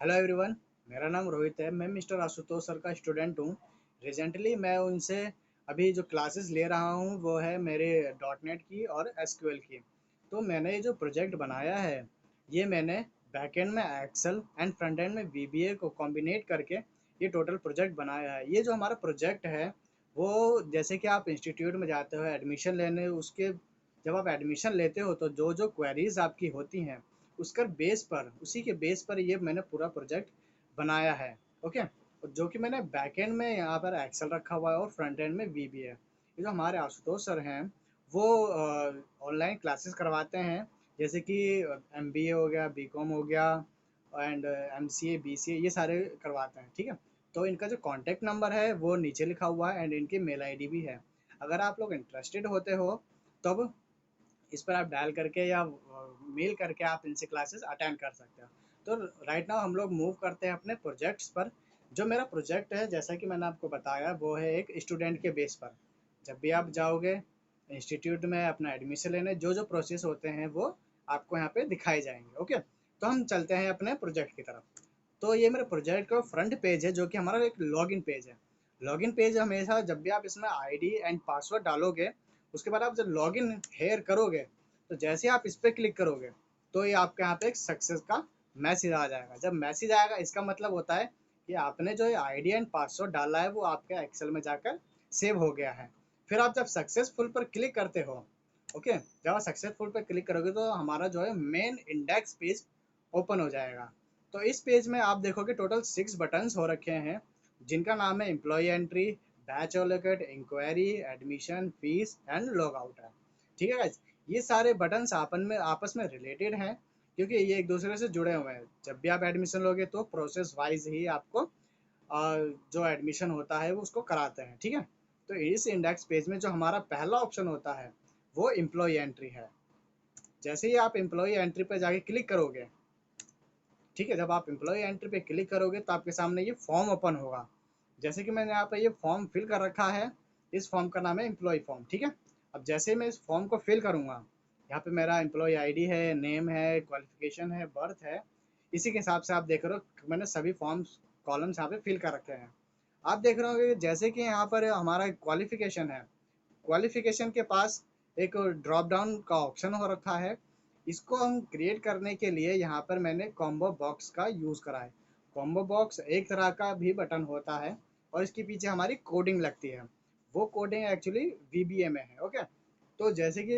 Hello everyone. मेरा नाम रोहित है। मैं मिस्टर आशुतोष सर का स्टूडेंट हूँ। रिसेंटली मैं उनसे अभी जो क्लासेस ले रहा हूँ वो है मेरे डॉट नेट की और एसक्यूएल की। तो मैंने ये जो प्रोजेक्ट बनाया है ये मैंने बैकएंड में एक्सेल एंड फ्रंट एंड में वीबीए को कॉम्बिनेट करके ये टोटल प्रोजेक्ट बनाया है। ये जो हमारा प्रोजेक्ट है वो जैसे कि आप इंस्टीट्यूट में जाते हो एडमिशन लेने, उसके जब आप एडमिशन लेते हो तो जो जो क्वेरीज आपकी होती हैं उसकर बेस पर, उसी के बेस पर ये मैंने पूरा प्रोजेक्ट बनाया है। ओके। और जो कि मैंने बैकएंड में यहाँ पर एक्सेल रखा हुआ है और फ्रंट एंड में वीबी है। ये जो हमारे आशुतोष सर हैं वो ऑनलाइन क्लासेस करवाते हैं, जैसे कि एमबीए हो गया, बीकॉम हो गया एंड एमसीए बीसीए ये सारे करवाते हैं। ठीक है। तो इनका जो कॉन्टैक्ट नंबर है वो नीचे लिखा हुआ है एंड इनकी मेल आईडी भी है। अगर आप लोग इंटरेस्टेड होते हो तब इस पर आप डायल करके या मेल करके आप इनसे क्लासेस अटेंड कर सकते हो। तो राइट नाउ हम लोग मूव करते हैं अपने प्रोजेक्ट्स पर। जो मेरा प्रोजेक्ट है जैसा कि मैंने आपको बताया वो है एक स्टूडेंट के बेस पर। जब भी आप जाओगे इंस्टीट्यूट में अपना एडमिशन लेने, जो जो प्रोसेस होते हैं वो आपको यहाँ पे दिखाए जाएंगे। ओके। तो हम चलते हैं अपने प्रोजेक्ट की तरफ। तो ये मेरे प्रोजेक्ट का फ्रंट पेज है जो कि हमारा एक लॉगिन पेज है। लॉगिन पेज हमेशा जब भी आप इसमें आईडी एंड पासवर्ड डालोगे उसके बाद आप जब लॉगिन हेयर करोगे तो जैसे आप इस पर क्लिक करोगे तो ये आपके यहाँ पे एक सक्सेस का मैसेज आ जाएगा। जब मैसेज आएगा इसका मतलब होता है कि आपने जो आईडी एंड पासवर्ड डाला है वो आपके एक्सेल में जाकर सेव हो गया है। फिर आप जब सक्सेसफुल पर क्लिक करते हो, ओके, जब आप सक्सेसफुल पर क्लिक करोगे तो हमारा जो है मेन इंडेक्स पेज ओपन हो जाएगा। तो इस पेज में आप देखोगे टोटल 6 बटन्स हो रखे हैं जिनका नाम है employee entry, batch allocate, enquiry, admission, fees and log out है। ठीक है guys? ये सारे बटन्स आपस में रिलेटेड हैं क्योंकि ये एक दूसरे से जुड़े हुए हैं। जब भी आप एडमिशन लोगे तो प्रोसेस वाइज ही आपको जो एडमिशन होता है वो उसको कराते हैं। ठीक है। तो इस इंडेक्स पेज में जो हमारा पहला ऑप्शन होता है वो एम्प्लॉय एंट्री है। जैसे ही आप एम्प्लॉय एंट्री पर जाके क्लिक करोगे, ठीक है, जब आप एम्प्लॉय एंट्री पे क्लिक करोगे तो आपके सामने ये फॉर्म ओपन होगा। जैसे कि मैंने यहाँ पे ये फॉर्म फिल कर रखा है। इस फॉर्म का नाम है एम्प्लॉय फॉर्म। ठीक है। अब जैसे ही मैं इस फॉर्म को फिल करूँगा, यहाँ पे मेरा एम्प्लॉय आईडी है, नेम है, क्वालिफिकेशन है, बर्थ है। इसी के हिसाब से आप देख रहे हो मैंने सभी फॉर्म्स कॉलम्स यहाँ पे फिल कर रखे हैं। आप देख रहे होंगे जैसे कि यहाँ पर हमारा क्वालिफिकेशन है, क्वालिफिकेशन के पास एक ड्रॉप डाउन का ऑप्शन हो रखा है। इसको हम क्रिएट करने के लिए यहाँ पर मैंने कॉम्बो बॉक्स का यूज़ करा है। कॉम्बो बॉक्स एक तरह का भी बटन होता है और इसके पीछे हमारी कोडिंग लगती है। वो कोडिंग एक्चुअली वीबीए में है। ओके। तो जैसे कि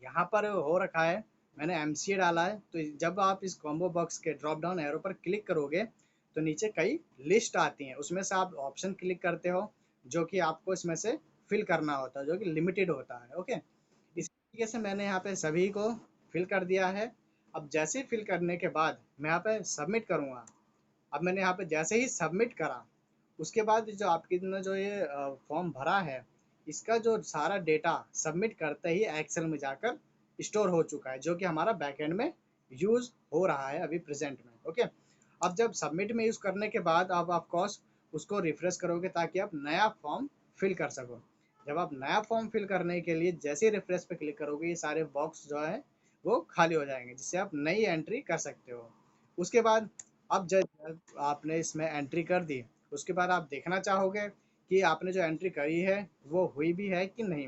यहाँ पर हो रखा है, मैंने एमसीए डाला है। तो जब आप इस कॉम्बो बॉक्स के ड्रॉप डाउन एरो पर क्लिक करोगे तो नीचे कई लिस्ट आती हैं, उसमें से आप ऑप्शन क्लिक करते हो जो कि आपको इसमें से फिल करना होता है, जो कि लिमिटेड होता है। ओके। इस तरीके से मैंने यहाँ पे सभी को फिल कर दिया है। अब जैसे ही फिल करने के बाद मैं यहाँ पे सबमिट करूँगा। अब मैंने यहाँ पे जैसे ही सबमिट करा उसके बाद जो आपकी ने जो ये फॉर्म भरा है इसका जो सारा डेटा सबमिट करते ही एक्सेल में जाकर स्टोर हो चुका है, जो कि हमारा बैकएंड में यूज़ हो रहा है अभी प्रेजेंट में। ओके। अब जब सबमिट में यूज़ करने के बाद आप ऑफकोर्स उसको रिफ्रेश करोगे ताकि आप नया फॉर्म फिल कर सको। जब आप नया फॉर्म फिल करने के लिए जैसे ही रिफ्रेश पे क्लिक करोगे ये सारे बॉक्स जो है वो खाली हो जाएंगे जिससे आप नई एंट्री कर सकते हो। उसके बाद अब जब आपने इसमें एंट्री कर दी उसके बाद आप देखना चाहोगे कि आपने जो एंट्री करी है वो हुई भी है कि नहीं।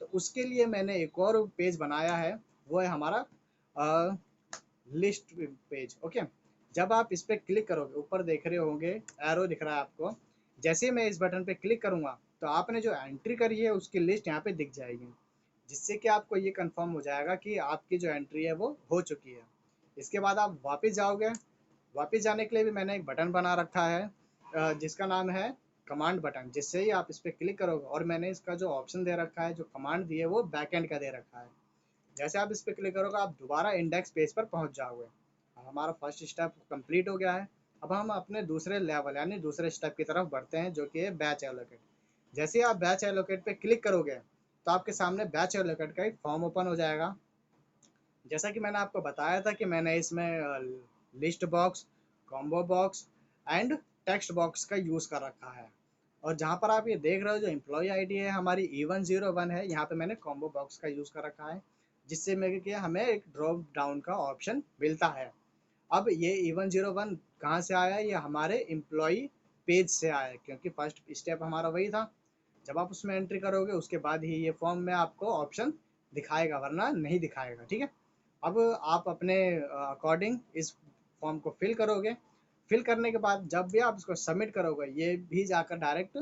तो उसके लिए मैंने एक और पेज बनाया है, वो है हमारा लिस्ट पेज। ओके। जब आप इस पर क्लिक करोगे ऊपर देख रहे होंगे एरो दिख रहा है आपको। जैसे ही मैं इस बटन पे क्लिक करूंगा तो आपने जो एंट्री करी है उसकी लिस्ट यहाँ पे दिख जाएगी, जिससे कि आपको ये कंफर्म हो जाएगा कि आपकी जो एंट्री है वो हो चुकी है। इसके बाद आप वापस जाओगे। वापस जाने के लिए भी मैंने एक बटन बना रखा है जिसका नाम है कमांड बटन। जिससे ही आप इस पर क्लिक करोगे, और मैंने इसका जो ऑप्शन दे रखा है, जो कमांड दी है वो बैकएंड का दे रखा है। जैसे आप इस पर क्लिक करोगे आप दोबारा इंडेक्स पेज पर पहुंच जाओगे। अब हमारा फर्स्ट स्टेप कंप्लीट हो गया है। अब हम अपने दूसरे लेवल यानी दूसरे स्टेप की तरफ बढ़ते हैं जो कि है बैच एलोकेट। जैसे ही आप बैच एलोकेट पे क्लिक करोगे तो आपके सामने बैच एलोकेट का एक फॉर्म ओपन हो जाएगा। जैसा कि मैंने आपको बताया था कि मैंने इसमें list box, combo box and text box का यूज़ कर रखा है। और जहाँ पर आप ये देख रहे हो जो एम्प्लॉय आईडी है हमारी E101 है, यहाँ पे मैंने कॉम्बो बॉक्स का यूज़ कर रखा है जिससे मेरे कि हमें एक ड्रॉप डाउन का ऑप्शन मिलता है। अब ये E101 कहाँ से आया? ये हमारे एम्प्लॉई पेज से आया, क्योंकि फर्स्ट स्टेप हमारा वही था। जब आप उसमें एंट्री करोगे उसके बाद ही ये फॉर्म में आपको ऑप्शन दिखाएगा, वरना नहीं दिखाएगा। ठीक है, अब आप अपने अकॉर्डिंग इस फॉर्म को फिल करोगे। फिल करने के बाद जब भी आप इसको सबमिट करोगे, ये भी जाकर डायरेक्ट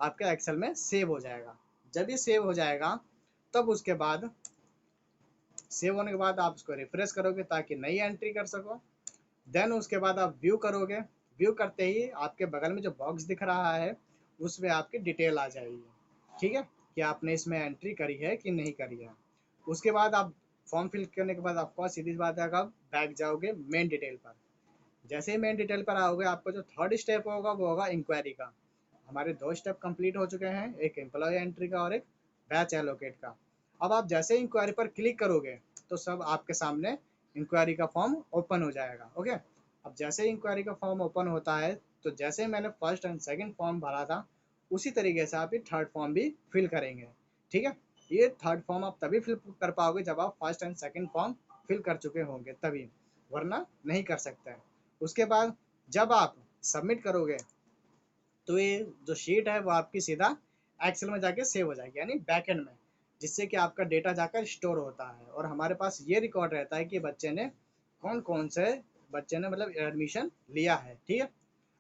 आपके एक्सेल में सेव हो जाएगा। जब ये सेव हो जाएगा, तब उसके बाद सेव होने के बाद आप इसको रिफ्रेश करोगे ताकि नई एंट्री कर सको। देन उसके बाद आप व्यू करोगे। व्यू करते ही आपके बगल में जो बॉक्स दिख रहा है उसमें आपकी डिटेल आ जाएगी। ठीक है, कि आपने इसमें एंट्री करी है कि नहीं करी है। उसके बाद आप फॉर्म फिल करने के बाद आपको सीधी बात है, आप बैक जाओगे मेन डिटेल पर। जैसे ही मेन डिटेल पर आओगे, आपको जो थर्ड स्टेप होगा वो होगा इंक्वायरी का। हमारे दो स्टेप कंप्लीट हो चुके हैं, एक एम्प्लॉय एंट्री का और एक बैच एलोकेट का। अब आप जैसे ही इंक्वायरी पर क्लिक करोगे तो सब आपके सामने इंक्वायरी का फॉर्म ओपन हो जाएगा। ओके, अब जैसे ही इंक्वायरी का फॉर्म ओपन होता है, तो जैसे ही मैंने फर्स्ट एंड सेकंड फॉर्म भरा था, उसी तरीके से आप ये थर्ड फॉर्म भी फिल करेंगे। ठीक है, ये थर्ड फॉर्म आप तभी फिल कर पाओगे जब आप first and second form fill कर चुके होंगे, तभी, वरना नहीं कर सकते हैं। उसके बाद जब आप सबमिट करोगे, तो ये जो शीट है वो आपकी सीधा एक्सेल में जाके सेव हो जाएगी, यानी बैकएंड में, जिससे कि आपका डेटा जाकर स्टोर होता है और हमारे पास ये रिकॉर्ड रहता है कि बच्चे ने कौन कौन से बच्चे ने मतलब एडमिशन लिया है। ठीक है,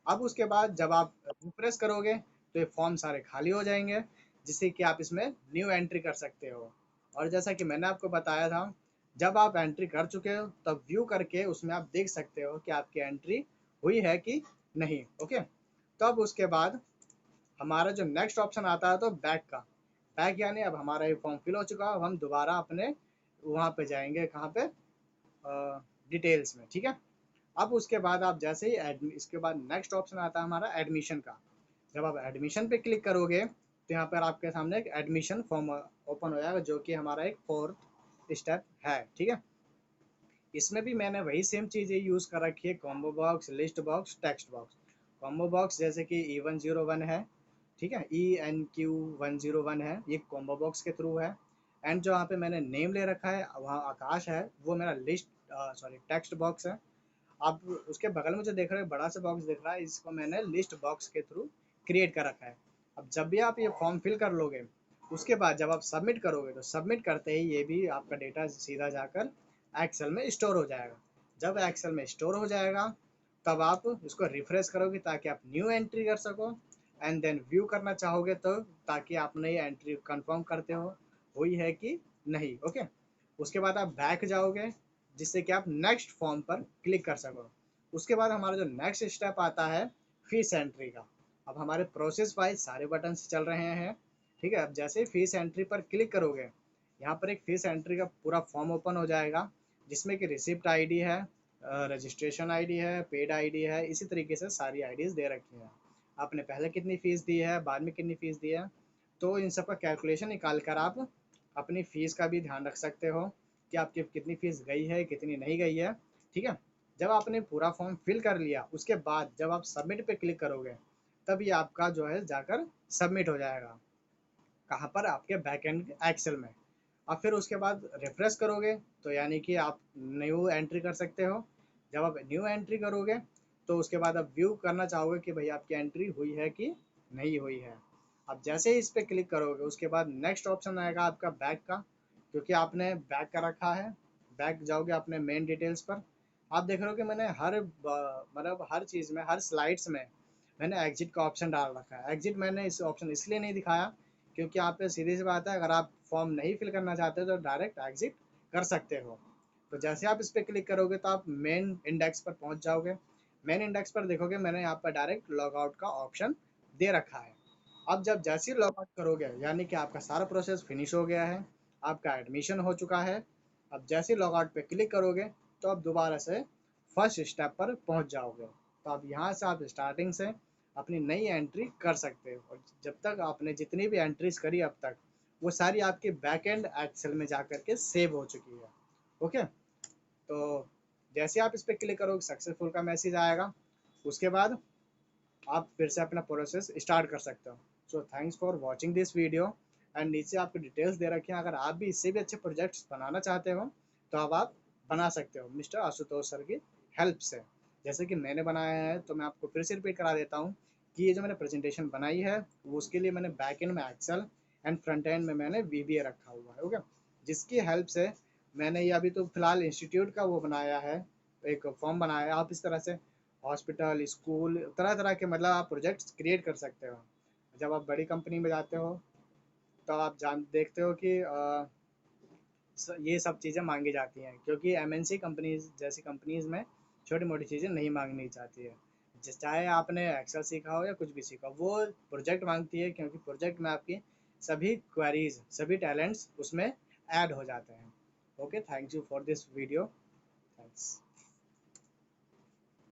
अब उसके बाद जब आप रिफ्रेश करोगे तो ये फॉर्म सारे खाली हो जाएंगे, जिससे कि आप इसमें न्यू एंट्री कर सकते हो। और जैसा कि मैंने आपको बताया था, जब आप एंट्री कर चुके हो तब व्यू करके उसमें आप देख सकते हो कि आपकी एंट्री हुई है कि नहीं। ओके, तब उसके बाद हमारा जो नेक्स्ट ऑप्शन आता है तो बैक का। बैक यानी अब हमारा ये फॉर्म फिल हो चुका है, अब हम दोबारा अपने वहाँ पे जाएंगे, कहाँ पे, डिटेल्स में। ठीक है, अब उसके बाद आप जैसे ही इसके बाद नेक्स्ट ऑप्शन आता है हमारा एडमिशन का। जब आप एडमिशन पे क्लिक करोगे तो यहाँ पर आपके सामने एक एडमिशन फॉर्म ओपन हो जाएगा, जो कि हमारा एक फोर्थ स्टेप है। ठीक है, इसमें भी मैंने वही सेम चीज़ें यूज़ कर रखी है, combo box, list box, text box. Combo box जैसे कि E101 है, ठीक है, ENQ101 है, ये कॉम्बो बॉक्स के थ्रू है। एंड जो यहाँ पे मैंने नेम ले रखा है वहाँ आकाश है, वो मेरा लिस्ट सॉरी टेक्स्ट बॉक्स है। आप उसके बगल में जो देख रहे हो बड़ा सा बॉक्स दिख रहा है, इसको मैंने लिस्ट बॉक्स के थ्रू क्रिएट कर रखा है। अब जब भी आप ये फॉर्म फिल कर लोगे, उसके बाद जब आप सबमिट करोगे तो सबमिट करते ही ये भी आपका डेटा सीधा जाकर एक्सेल में स्टोर हो जाएगा। जब एक्सेल में स्टोर हो जाएगा, तब आप इसको रिफ्रेश करोगे ताकि आप न्यू एंट्री कर सको। एंड देन व्यू करना चाहोगे तो, ताकि आपने ये एंट्री कंफर्म करते हो हुई है कि नहीं। ओके, उसके बाद आप बैक जाओगे, जिससे कि आप नेक्स्ट फॉर्म पर क्लिक कर सको। उसके बाद हमारा जो नेक्स्ट स्टेप आता है फीस एंट्री का। अब हमारे प्रोसेस वाइज सारे बटन चल रहे हैं। ठीक है, अब जैसे ही फीस एंट्री पर क्लिक करोगे, यहाँ पर एक फीस एंट्री का पूरा फॉर्म ओपन हो जाएगा, जिसमें कि रिसिप्ट आईडी है, रजिस्ट्रेशन आईडी है, पेड आईडी है, इसी तरीके से सारी आईडीज़ दे रखी हैं। आपने पहले कितनी फ़ीस दी है, बाद में कितनी फ़ीस दी है, तो इन सब का कैलकुलेशन निकाल कर आप अपनी फ़ीस का भी ध्यान रख सकते हो कि आपकी कितनी फ़ीस गई है, कितनी नहीं गई है। ठीक है, जब आपने पूरा फॉर्म फिल कर लिया, उसके बाद जब आप सबमिट पे क्लिक करोगे, तब ये आपका जो है जाकर सबमिट हो जाएगा। कहाँ पर? आपके बैक एंड एक्सेल में। अब फिर उसके बाद रिफ्रेश करोगे तो यानी कि आप न्यू एंट्री कर सकते हो। जब आप न्यू एंट्री करोगे तो उसके बाद आप व्यू करना चाहोगे कि भाई आपकी एंट्री हुई है कि नहीं हुई है। अब जैसे ही इस पर क्लिक करोगे, उसके बाद नेक्स्ट ऑप्शन आएगा आपका बैक का, क्योंकि आपने बैक का रखा है। बैक जाओगे अपने मेन डिटेल्स पर। आप देख रहे हो कि मैंने मतलब हर चीज़ में, हर स्लाइड्स में मैंने एग्जिट का ऑप्शन डाल रखा है। एग्जिट मैंने इस ऑप्शन इसलिए नहीं दिखाया, क्योंकि यहाँ पे सीधी सी बात है, अगर आप फॉर्म नहीं फिल करना चाहते हो तो डायरेक्ट एग्जिट कर सकते हो। तो जैसे आप इस पर क्लिक करोगे तो आप मेन इंडेक्स पर पहुँच जाओगे। मेन इंडेक्स पर देखोगे मैंने यहाँ पर डायरेक्ट लॉग आउट का ऑप्शन दे रखा है। अब जब जैसे ही लॉग आउट करोगे, यानी कि आपका सारा प्रोसेस फिनिश हो गया है, आपका एडमिशन हो चुका है। अब जैसे ही लॉग आउट पे क्लिक करोगे तो आप दोबारा से फर्स्ट स्टेप पर पहुंच जाओगे। तो अब यहाँ से आप स्टार्टिंग से अपनी नई एंट्री कर सकते हो, और जब तक आपने जितनी भी एंट्रीज करी अब तक, वो सारी आपके बैक एंड एक्सेल में जा करके सेव हो चुकी है। ओके, तो जैसे आप इस पर क्लिक करोगे सक्सेसफुल का मैसेज आएगा। उसके बाद आप फिर से अपना प्रोसेस स्टार्ट कर सकते हो। So thanks for watching this video. And नीचे आपको डिटेल्स दे रखे हैं, अगर आप भी इससे भी अच्छे प्रोजेक्ट्स बनाना चाहते हो तो अब आप बना सकते हो मिस्टर आशुतोष सर की हेल्प से। जैसे कि मैंने बनाया है तो मैं आपको फिर से रिपीट करा देता हूँ कि ये जो मैंने प्रेजेंटेशन बनाई है वो उसके लिए मैंने बैक एंड में एक्सेल एंड फ्रंट एंड में मैंने VBA रखा हुआ है। ओके, जिसकी हेल्प से मैंने ये अभी तो फिलहाल इंस्टीट्यूट का वो बनाया है, एक फॉर्म बनाया है। आप इस तरह से हॉस्पिटल, स्कूल, तरह तरह के मतलब आप प्रोजेक्ट्स क्रिएट कर सकते हो। जब आप बड़ी कंपनी में जाते हो तो आप जान देखते हो कि ये सब चीज़ें मांगी जाती हैं, क्योंकि MNC कंपनीज जैसी कंपनीज में छोटी मोटी चीज़ें नहीं मांगनी चाहती है। चाहे आपने एक्सेल सीखा हो या कुछ भी सीखा हो, वो प्रोजेक्ट मांगती है, क्योंकि प्रोजेक्ट में आपकी सभी क्वेरीज, सभी टैलेंट्स उसमें ऐड हो जाते हैं। Okay, thank you for this video. Thanks.